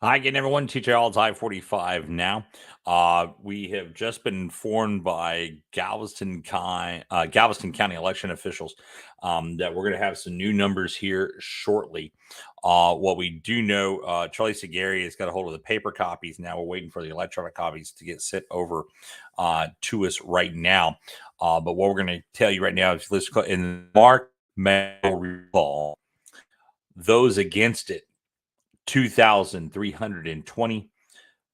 Hi again, everyone. TJ All's I-45 now. We have just been informed by Galveston County election officials that we're going to have some new numbers here shortly. What we do know, Charlie Segari has got a hold of the paper copies. Now we're waiting for the electronic copies to get sent over to us right now. But what we're going to tell you right now is let's go in Mark Mail recall. Those against it, 2,320.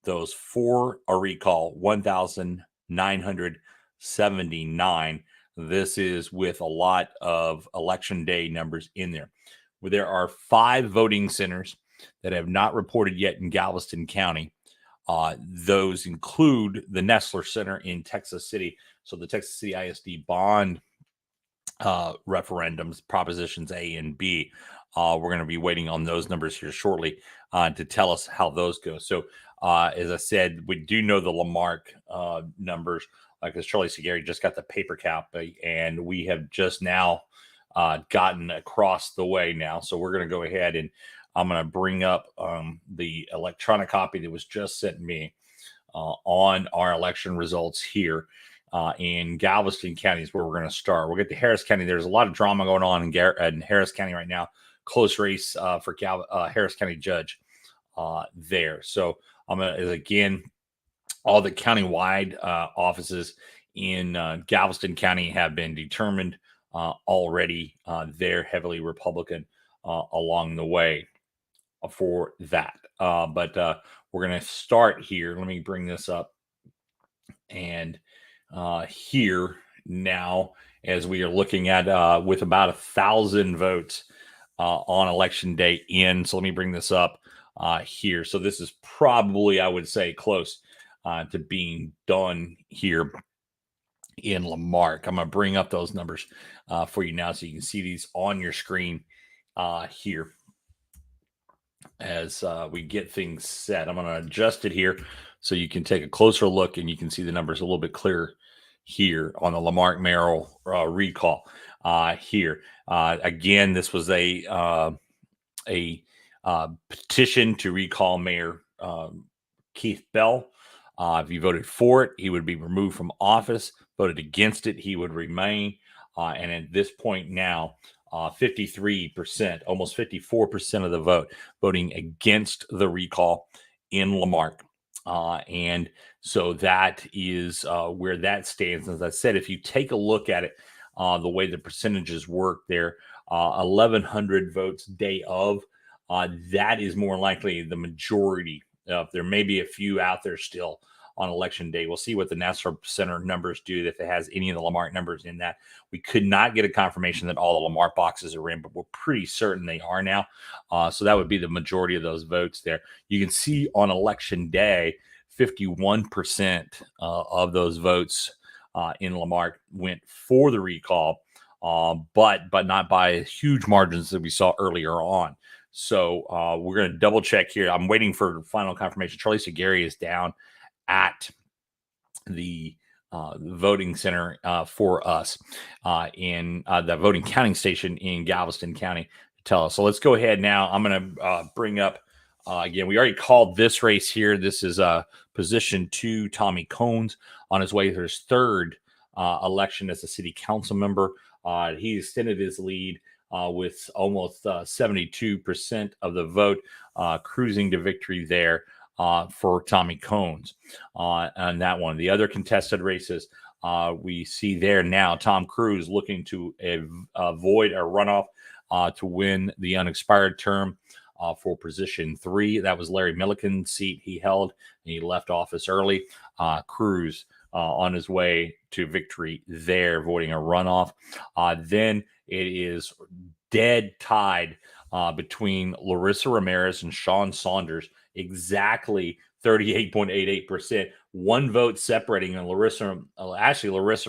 Those for a recall, 1,979. This is with a lot of election day numbers in there. Where there are 5 voting centers that have not reported yet in Galveston County. Those include the Nessler Center in Texas City. So the Texas City ISD bond referendums, propositions A and B. We're going to be waiting on those numbers here shortly to tell us how those go. So, as I said, we do know the Lamarck numbers, because Charlie Segari just got the paper copy, and we have just now gotten across the way now. So we're going to go ahead and I'm going to bring up the electronic copy that was just sent me on our election results here. In Galveston County is where we're going to start. We'll get to Harris County. There's a lot of drama going on in Harris County right now. Close race for Harris County judge there. So I'm going to, again, all the countywide offices in Galveston County have been determined already. They're heavily Republican along the way for that. But we're going to start here. Let me bring this up. And here now, as we are looking at with about 1,000 votes on election day in. So let me bring this up here. So this is probably, I would say, close to being done here in Lamarck. I'm going to bring up those numbers for you now so you can see these on your screen here as we get things set. I'm going to adjust it here so you can take a closer look and you can see the numbers a little bit clearer here on the Lamarck mayoral recall here. Again, this was a petition to recall Mayor Keith Bell. If you voted for it, he would be removed from office. Voted against it, he would remain. And at this point now, 53%, almost 54% of the vote voting against the recall in Lamarck. And so that is where that stands. As I said, if you take a look at it, the way the percentages work there, 1,100 votes day of, that is more likely the majority. There may be a few out there still on election day. We'll see what the Nessler Center numbers do, if it has any of the Lamarck numbers in that. We could not get a confirmation that all the Lamarck boxes are in, but we're pretty certain they are now. So that would be the majority of those votes there. You can see on election day, 51% of those votes in Lamarck went for the recall, but not by huge margins that we saw earlier on. So we're going to double check here. I'm waiting for final confirmation. Charlie Segari is down at the voting center for us in the voting counting station in Galveston County to tell us. So let's go ahead now. I'm going to bring up again, we already called this race here. This is position 2, Tommy Cones, on his way to his third election as a city council member. He extended his lead with almost 72% of the vote, cruising to victory there for Tommy Cones on that one. The other contested races we see there now, Tom Cruise looking to avoid a runoff to win the unexpired term for position 3. That was Larry Milliken's seat he held, and he left office early. Cruise on his way to victory there, avoiding a runoff. Then it is dead tied between Larissa Ramirez and Sean Saunders, exactly 38.88%. One vote separating, and Larissa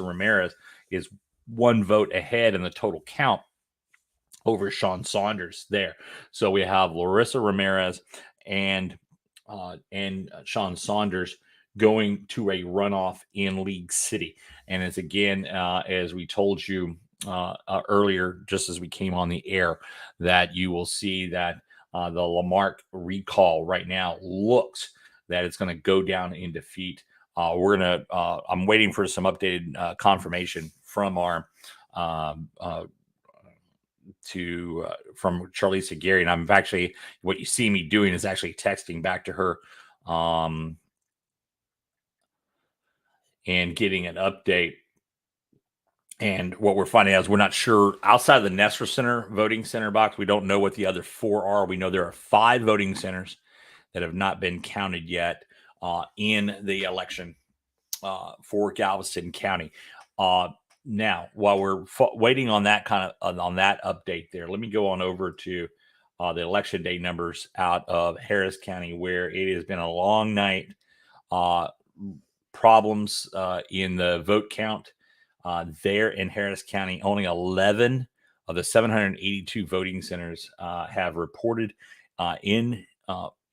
Ramirez is one vote ahead in the total count over Sean Saunders there. So we have Larissa Ramirez and Sean Saunders going to a runoff in League City. And it's again, as we told you earlier, just as we came on the air, that you will see that The Lamarck recall right now looks that it's going to go down in defeat. I'm waiting for some updated confirmation from our from Charlisa Gary, and I'm actually, what you see me doing is actually texting back to her and getting an update. And what we're finding out is we're not sure, outside of the Nessler Center voting center box, we don't know what the other 4 are. We know there are 5 voting centers that have not been counted yet in the election for Galveston County. Now, while we're waiting on that on that update there, let me go on over to the election day numbers out of Harris County, where it has been a long night. Problems in the vote count there in Harris County. Only 11 of the 782 voting centers have reported in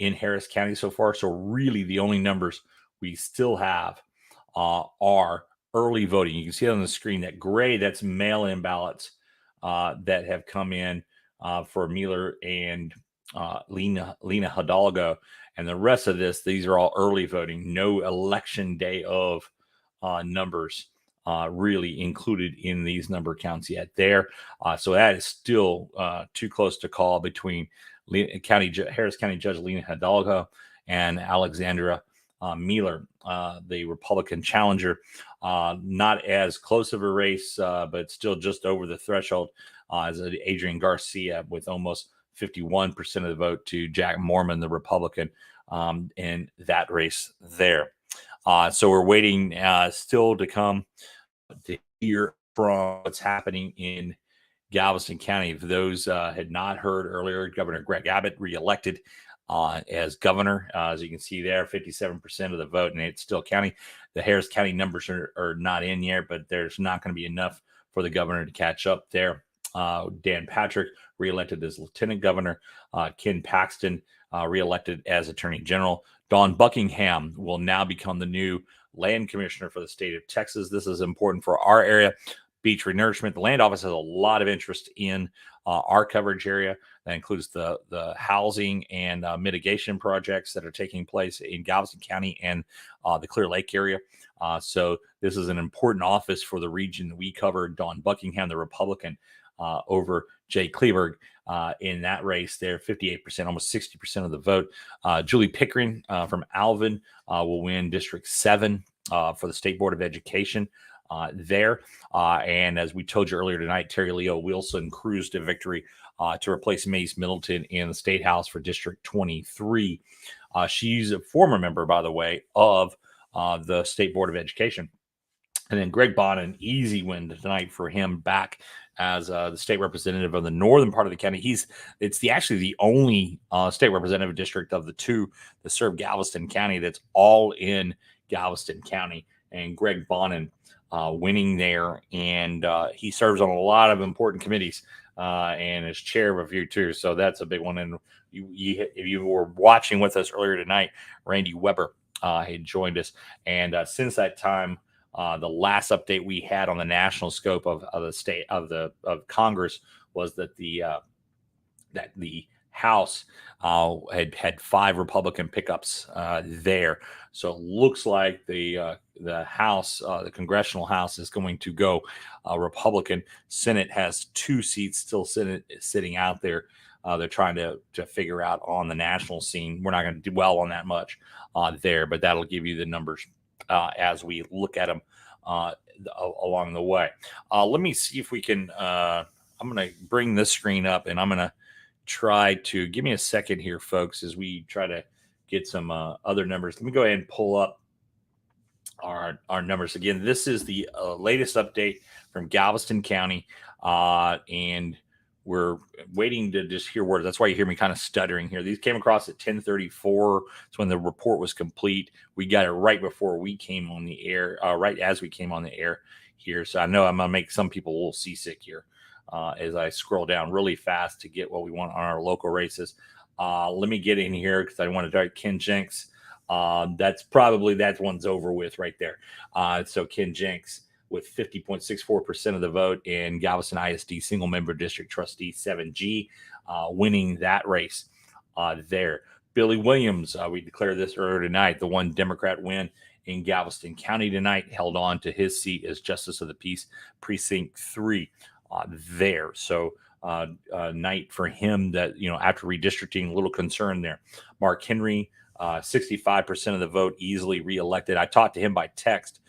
Harris County so far. So really, the only numbers we still have are early voting. You can see on the screen that gray, that's mail-in ballots that have come in for Mueller and Lena Hidalgo. And the rest of this, these are all early voting. No election day of numbers really included in these number counts yet there. So that is still too close to call between Harris County Judge Lena Hidalgo and Alexandra Mueller, the Republican challenger. Not as close of a race, but still just over the threshold as Adrian Garcia with almost 51% of the vote to Jack Mormon, the Republican, in that race there. So we're waiting still to come to hear from what's happening in Galveston County. If those had not heard earlier, Governor Greg Abbott reelected as governor. As you can see there, 57% of the vote, and it's still counting. The Harris County numbers are not in yet, but there's not going to be enough for the governor to catch up there. Dan Patrick reelected as lieutenant governor. Ken Paxton reelected as attorney general. Dawn Buckingham will now become the new land commissioner for the state of Texas. This is important for our area. Beach renourishment. The land office has a lot of interest in our coverage area. That includes the housing and mitigation projects that are taking place in Galveston County and the Clear Lake area. So this is an important office for the region that we cover. Dawn Buckingham, the Republican, over Jay Kleberg in that race there, 58%, almost 60% of the vote. Julie Pickering from Alvin will win District 7 for the State Board of Education there. And as we told you earlier tonight, Terri Leo Wilson cruised to victory to replace Mace Middleton in the State House for District 23. She's a former member, by the way, of the State Board of Education. And then Greg Bonnen, easy win tonight for him, back as the state representative of the northern part of the county. It's actually the only state representative district of the 2 that serve Galveston County that's all in Galveston County. And Greg Bonnen winning there, and he serves on a lot of important committees and is chair of a few too. So that's a big one. And if you were watching with us earlier tonight, Randy Weber had joined us, and since that time. The last update we had on the national scope of the state of Congress was that the House had 5 Republican pickups there. So it looks like the House, the Congressional House, is going to go Republican. Senate has 2 seats still sitting out there. They're trying to figure out on the national scene. We're not going to dwell on that much there, but that'll give you the numbers as we look at them along the way. Let me see if we can. I'm going to bring this screen up, and I'm going to try to give me a second here, folks, as we try to get some other numbers. Let me go ahead and pull up our numbers again. This is the latest update from Galveston County, and we're waiting to just hear words. That's why you hear me kind of stuttering here. These came across at 10:34. It's when the report was complete. We got it right before we came on the air, right as we came on the air here. So I know I'm going to make some people a little seasick here as I scroll down really fast to get what we want on our local races. Let me get in here because I want to start Ken Jenks. That one's over with right there. So Ken Jenks with 50.64% of the vote in Galveston ISD single member district trustee 7G, winning that race. there. Billy Williams, we declared this earlier tonight, the one Democrat win in Galveston County tonight, held on to his seat as Justice of the Peace, Precinct 3 there. So night for him that, after redistricting, a little concern there. Mark Henry, 65% of the vote, easily reelected. I talked to him by text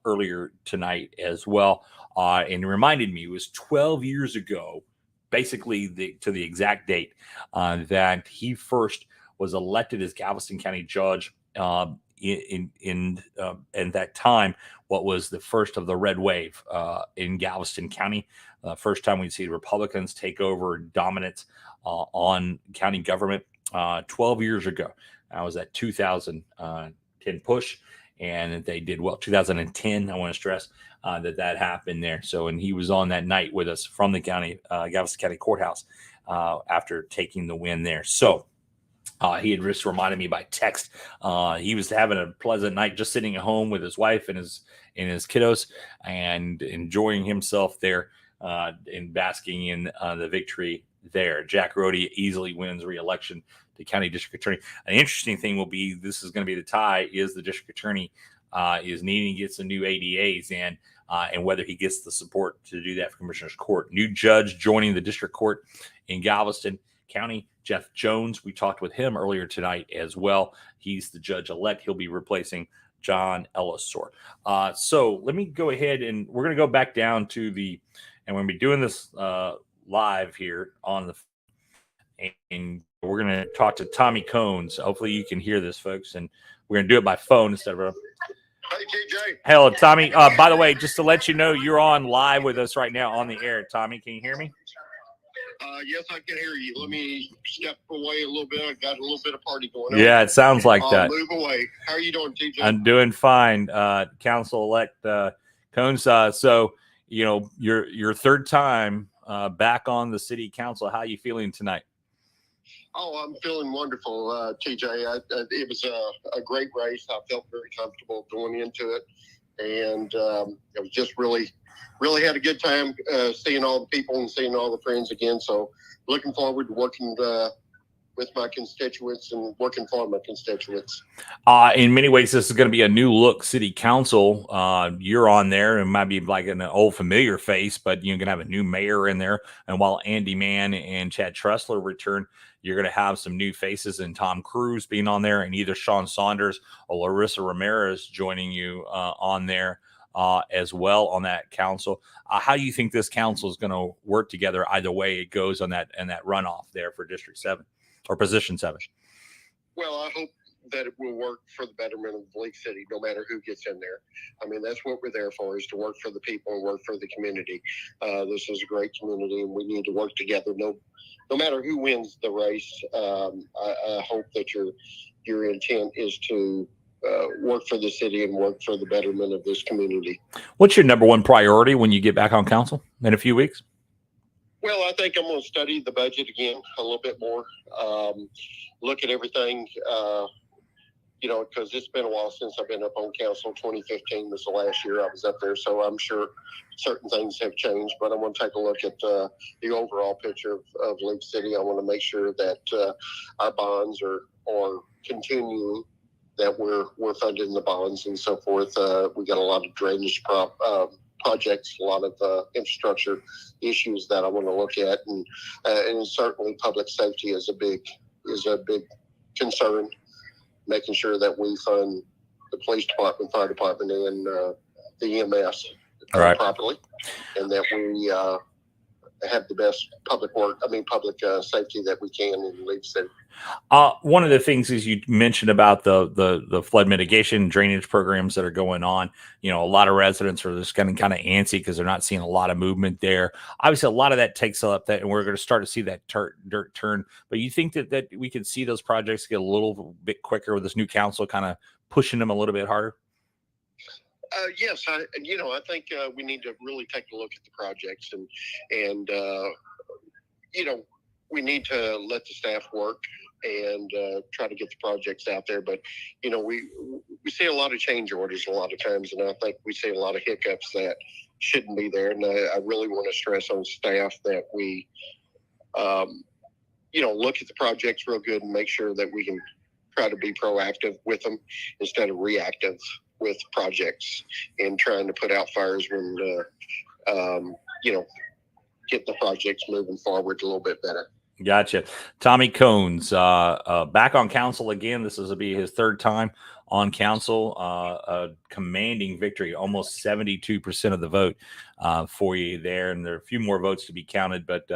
earlier tonight as well. And he reminded me it was 12 years ago, basically to the exact date, that he first was elected as Galveston County judge in that time, what was the first of the red wave in Galveston County. First time we'd see Republicans take over dominance on county government 12 years ago. That was that 2010 push, and they did well. 2010, I want to stress that happened there. So, and he was on that night with us from the county, Galveston County Courthouse, after taking the win there. So, he had just reminded me by text. He was having a pleasant night, just sitting at home with his wife and his kiddos, and enjoying himself there, and basking in the victory there. Jack Roady easily wins re-election to county district attorney. An interesting thing will be, this is going to be the tie, is the district attorney is needing to get some new ADAs in, and whether he gets the support to do that for Commissioner's Court. New judge joining the district court in Galveston County, Jeth Jones. We talked with him earlier tonight as well. He's the judge-elect. He'll be replacing John Ellisor. So let me go ahead, and we're going to go back down to and we're going to be doing this live here on and we're going to talk to Tommy Cones. Hopefully you can hear this, folks, and we're going to do it by phone instead of Hey, TJ. Hello, Tommy. By the way, just to let you know, you're on live with us right now on the air. Tommy, can you hear me? Yes, I can hear you. Let me step away a little bit. I've got a little bit of party going on. Yeah, it sounds like that. Move away. How are you doing, TJ? I'm doing fine, Council-elect Cones. So, your third time back on the city council. How are you feeling tonight? Oh, I'm feeling wonderful, TJ. It was a great race. I felt very comfortable going into it, and it was just really had a good time seeing all the people and seeing all the friends again. So looking forward to working with my constituents and working for my constituents. In many ways, this is going to be a new look city council. You're on there, and might be like an old familiar face, but you're going to have a new mayor in there. And while Andy Mann and Chad Tressler return, you're going to have some new faces, and Tom Cruise being on there, and either Sean Saunders or Larissa Ramirez joining you on there as well on that council. How do you think this council is going to work together either way it goes on that runoff there for District 7 or Position 7? Well, I hope that it will work for the betterment of Lake City, no matter who gets in there. I mean, that's what we're there for, is to work for the people and work for the community. This is a great community, and we need to work together. No matter who wins the race, I hope that your intent is to work for the city and work for the betterment of this community. What's your number one priority when you get back on council in a few weeks? Well, I think I'm going to study the budget again a little bit more, look at everything, because it's been a while since I've been up on council. 2015 was the last year I was up there, so I'm sure certain things have changed, but I want to take a look at the overall picture of Lake City. I want to make sure that our bonds are continuing, that we're funding the bonds and so forth. We got a lot of drainage projects, a lot of infrastructure issues that I want to look at, and certainly public safety is a big concern. Making sure that we fund the police department, fire department, and the EMS properly, and that we have the best public safety that we can in Lake City. One of the things is you mentioned about the flood mitigation drainage programs that are going on. A lot of residents are just getting kind of antsy because they're not seeing a lot of movement there. Obviously, a lot of that takes up that, and we're going to start to see that dirt turn. But you think that we could see those projects get a little bit quicker with this new council kind of pushing them a little bit harder? Yes, I think we need to really take a look at the projects, and we need to let the staff work and try to get the projects out there. But we see a lot of change orders a lot of times, and I think we see a lot of hiccups that shouldn't be there. And I really want to stress on staff that we look at the projects real good and make sure that we can try to be proactive with them instead of reactive with projects and trying to put out fires when, get the projects moving forward a little bit better. Gotcha. Tommy Cones, back on council again. This will be his third time on council. A commanding victory, almost 72% of the vote for you there. And there are a few more votes to be counted, but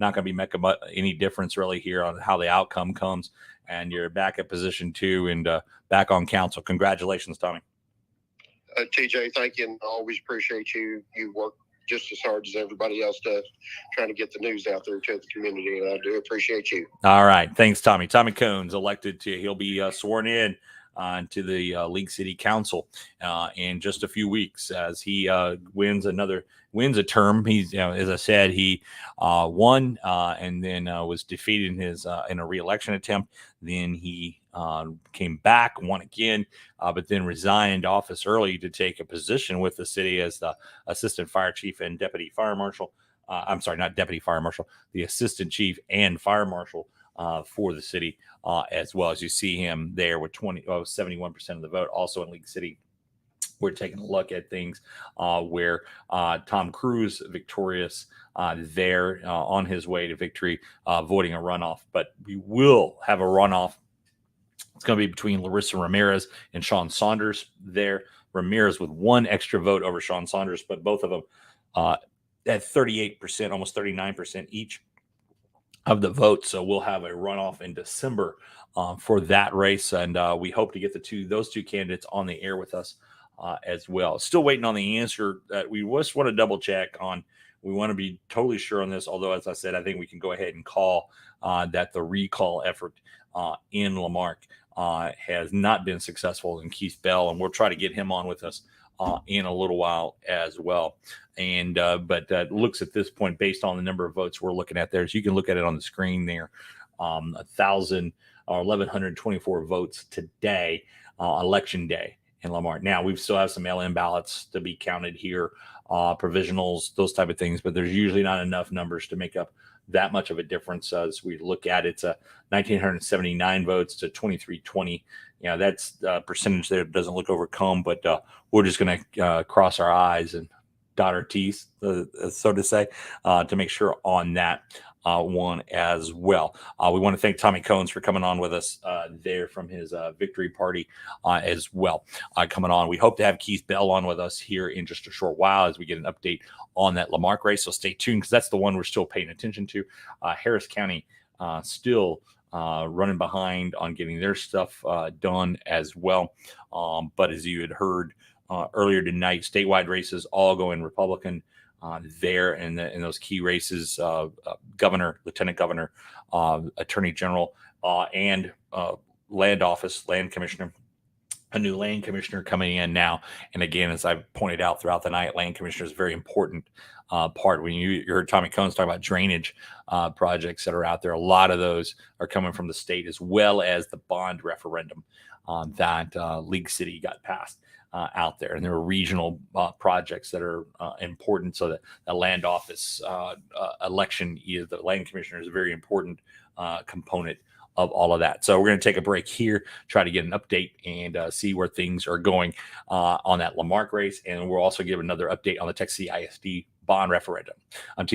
not going to be making any difference really here on how the outcome comes. And you're back at position 2 and back on council. Congratulations, Tommy. TJ, thank you. And I always appreciate you. You work just as hard as everybody else does, trying to get the news out there to the community. And I do appreciate you. All right. Thanks, Tommy. Tommy Cones elected he'll be sworn in to the League City Council in just a few weeks as he wins a term. He's, as I said, he won and then was defeated in a re-election attempt. Then he came back, won again, but then resigned office early to take a position with the city as the assistant fire chief and deputy fire marshal. I'm sorry, not deputy fire marshal, the assistant chief and fire marshal for the city, as well as you see him there with 71% of the vote. Also in League City, we're taking a look at things where Tom Cruise victorious there on his way to victory, voting a runoff. But we will have a runoff. It's going to be between Larissa Ramirez and Sean Saunders there. Ramirez with one extra vote over Sean Saunders, but both of them at 38%, almost 39% each of the votes. So we'll have a runoff in December for that race. And we hope to get those two candidates on the air with us as well. Still waiting on the answer that we just want to double check on. We want to be totally sure on this. Although, as I said, I think we can go ahead and call that the recall effort in Lamarck has not been successful in Keith Bell. And we'll try to get him on with us in a little while as well. And but looks at this point based on the number of votes we're looking at there. So you can look at it on the screen there. 1,124 votes today, election day in Lamarck. Now we still have some mail-in ballots to be counted here, provisionals, those type of things, but there's usually not enough numbers to make up that much of a difference as we look at it. It's 1,979 votes to 2,320. That's percentage there doesn't look overcome, but we're just going to cross our eyes and dot our T's, so to say, to make sure on that one as well. We want to thank Tommy Cones for coming on with us there from his victory party as well. Coming on, we hope to have Keith Bell on with us here in just a short while as we get an update on that Lamarck race. So stay tuned because that's the one we're still paying attention to. Harris County still running behind on getting their stuff done as well. But as you had heard earlier tonight, statewide races all going Republican there in those key races, governor, lieutenant governor, attorney general, and land commissioner. A new land commissioner coming in now. And again, as I pointed out throughout the night, land commissioner is a very important part. When you heard Tommy Cones talk about drainage projects that are out there, a lot of those are coming from the state, as well as the bond referendum that League City got passed out there. And there are regional projects that are important. So that the land office election, the land commissioner is a very important component of all of that. So we're going to take a break here, try to get an update and see where things are going on that Lamarck race. And we'll also give another update on the Texas ISD bond referendum. I'm